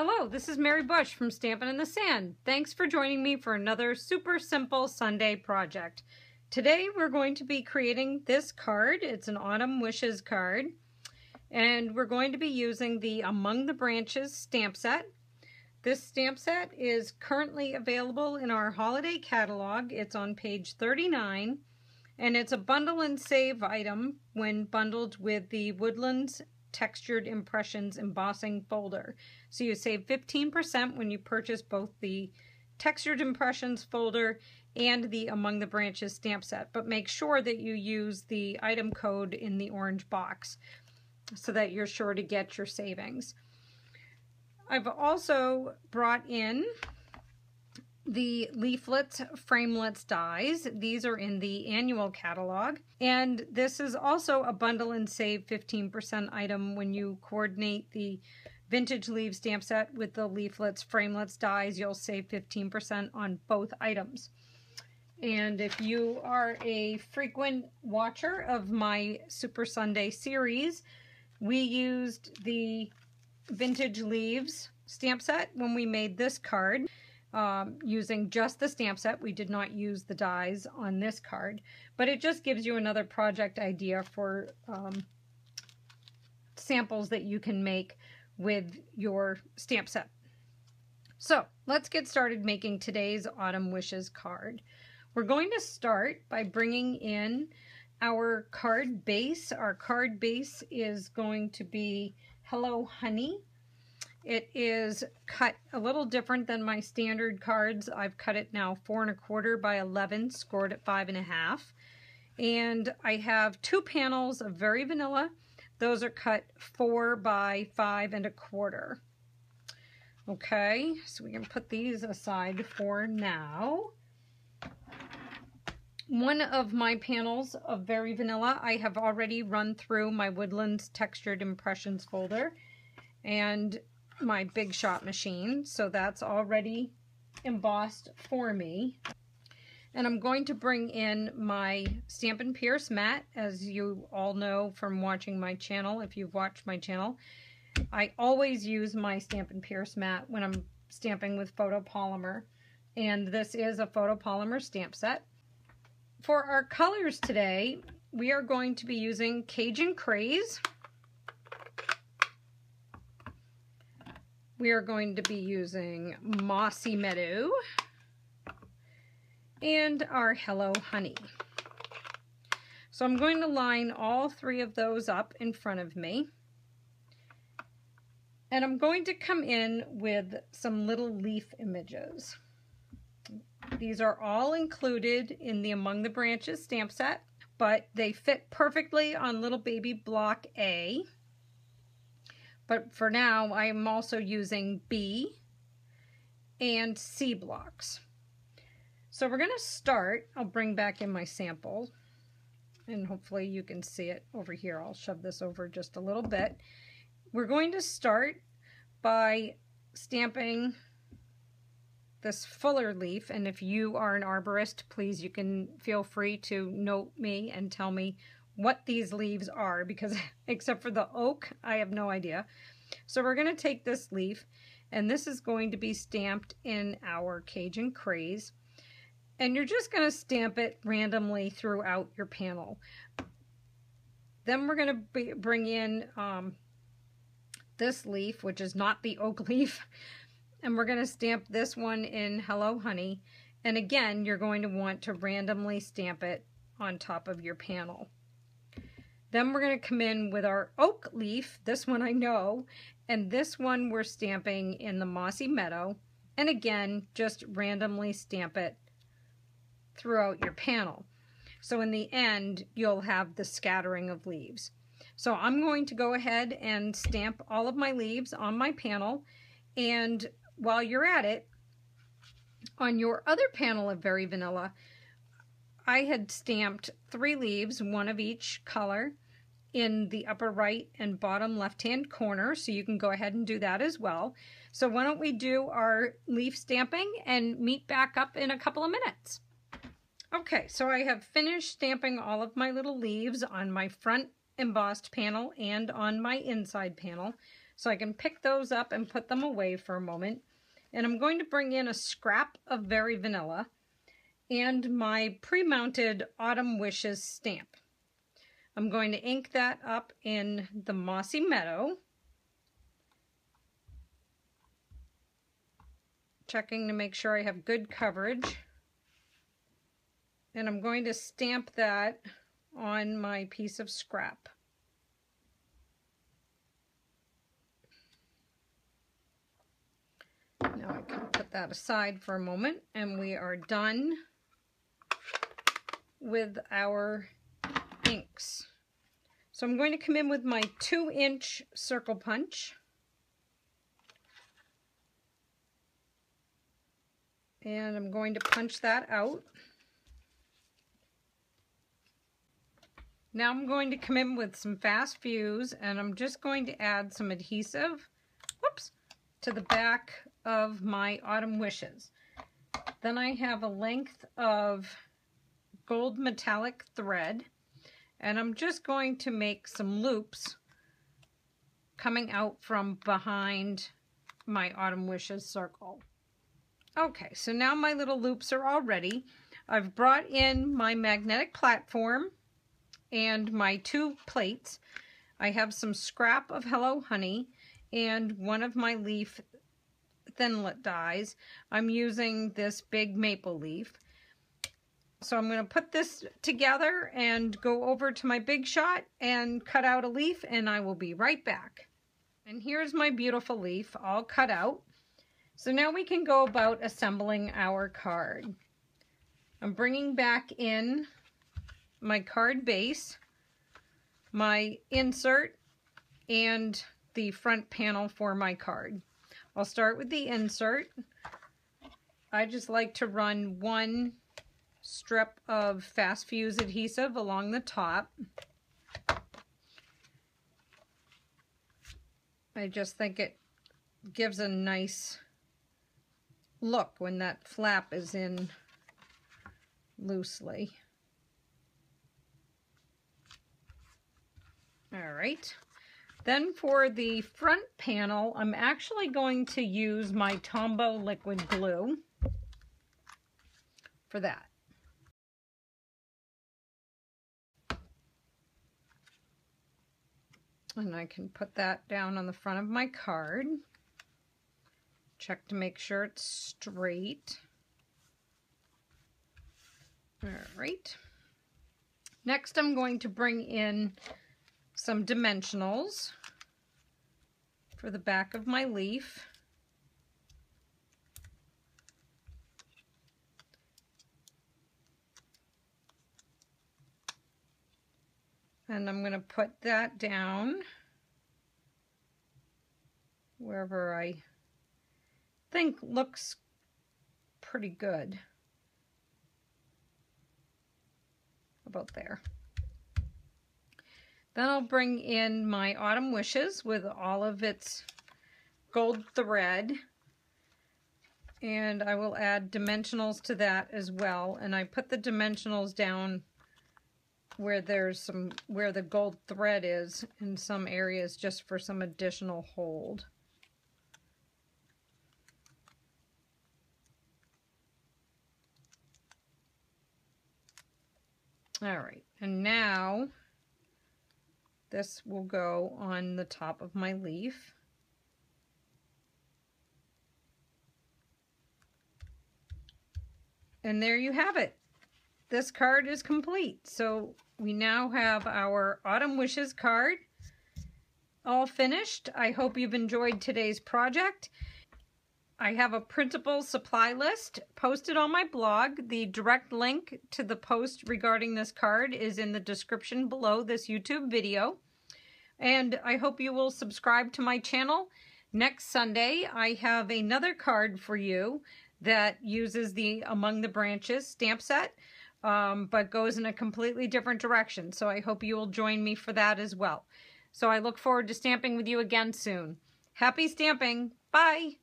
Hello, this is Mary Bush from Stampin' in the Sand. Thanks for joining me for another super simple Sunday project. Today we're going to be creating this card. It's an Autumn Wishes card. And we're going to be using the Among the Branches stamp set. This stamp set is currently available in our holiday catalog. It's on page 39. And it's a bundle and save item when bundled with the Woodlands Textured Impressions embossing folder. So you save 15% when you purchase both the Textured Impressions folder and the Among the Branches stamp set, but make sure that you use the item code in the orange box so that you're sure to get your savings. I've also brought in the leaflets, framelits dies. These are in the annual catalog. And this is also a bundle and save 15% item when you coordinate the Vintage Leaves stamp set with the leaflets, framelits dies. You'll save 15% on both items. And if you are a frequent watcher of my Super Sunday series, we used the Vintage Leaves stamp set when we made this card. Using just the stamp set. We did not use the dies on this card, but it just gives you another project idea for samples that you can make with your stamp set. So let's get started making today's Autumn Wishes card. We're going to start by bringing in our card base. Our card base is going to be Hello Honey. It is cut a little different than my standard cards. I've cut it now 4 1/4 by 11, scored at 5 1/2. And I have 2 panels of Very Vanilla. Those are cut 4 by 5 1/4. Okay, so we can put these aside for now. One of my panels of Very Vanilla, I have already run through my Woodlands Textured Impressions folder and my Big Shot machine, so that's already embossed for me. And I'm going to bring in my Stampin' Pierce mat. As you all know from watching my channel, if you've watched my channel, I always use my Stampin' Pierce mat when I'm stamping with photopolymer, and this is a photopolymer stamp set. For our colors today, we are going to be using Cajun Craze. We are going to be using Mossy Meadow and our Hello Honey. So I'm going to line all 3 of those up in front of me. And I'm going to come in with some little leaf images. These are all included in the Among the Branches stamp set, but they fit perfectly on little baby block A. But for now, I'm also using B and C blocks. So we're going to start. I'll bring back in my sample, and hopefully you can see it over here. I'll shove this over just a little bit. We're going to start by stamping this fuller leaf, and if you are an arborist, please, you can feel free to note me and tell me what these leaves are, because except for the oak, I have no idea. So we're going to take this leaf, and this is going to be stamped in our Cajun Craze, and you're just going to stamp it randomly throughout your panel. Then we're going to bring in this leaf, which is not the oak leaf, and we're going to stamp this one in Hello Honey, and again, you're going to want to randomly stamp it on top of your panel. Then we're going to come in with our oak leaf, this one I know, and this one we're stamping in the Mossy Meadow, and again, just randomly stamp it throughout your panel. So in the end, you'll have the scattering of leaves. So I'm going to go ahead and stamp all of my leaves on my panel, and while you're at it, on your other panel of Very Vanilla, I had stamped 3 leaves, 1 of each color, in the upper right and bottom left-hand corner, so you can go ahead and do that as well. So why don't we do our leaf stamping and meet back up in a couple of minutes. Okay, so I have finished stamping all of my little leaves on my front embossed panel and on my inside panel. So I can pick those up and put them away for a moment. And I'm going to bring in a scrap of Very Vanilla and my pre-mounted Autumn Wishes stamp. I'm going to ink that up in the Mossy Meadow, checking to make sure I have good coverage. And I'm going to stamp that on my piece of scrap. Now I can put that aside for a moment, and we are done with our inks. So I'm going to come in with my 2-inch circle punch. And I'm going to punch that out. Now I'm going to come in with some Fast Fuse, and I'm just going to add some adhesive, to the back of my Autumn Wishes. Then I have a length of gold metallic thread, and I'm just going to make some loops coming out from behind my Autumn Wishes circle. Okay, so now my little loops are all ready. I've brought in my magnetic platform and my 2 plates. I have some scrap of Hello Honey and one of my leaf Thinlit dies. I'm using this big maple leaf. So I'm going to put this together and go over to my Big Shot and cut out a leaf, and I will be right back. And here's my beautiful leaf all cut out. So now we can go about assembling our card. I'm bringing back in my card base, my insert, and the front panel for my card. I'll start with the insert. I just like to run 1 strip of Fast Fuse adhesive along the top. I just think it gives a nice look when that flap is in loosely. All right. Then for the front panel, I'm actually going to use my Tombow liquid glue for that. And I can put that down on the front of my card. Check to make sure it's straight. All right. Next, I'm going to bring in some dimensionals for the back of my leaf. And I'm going to put that down wherever I think looks pretty good. About there. Then I'll bring in my Autumn Wishes with all of its gold thread, and I will add dimensionals to that as well. And I put the dimensionals down where where the gold thread is in some areas, just for some additional hold. All right, and now this will go on the top of my leaf. And there you have it. This card is complete. So we now have our Autumn Wishes card all finished. I hope you've enjoyed today's project. I have a printable supply list posted on my blog. The direct link to the post regarding this card is in the description below this YouTube video. And I hope you will subscribe to my channel. Next Sunday, I have another card for you that uses the Among the Branches stamp set, but goes in a completely different direction. So I hope you will join me for that as well. So I look forward to stamping with you again soon. Happy stamping! Bye!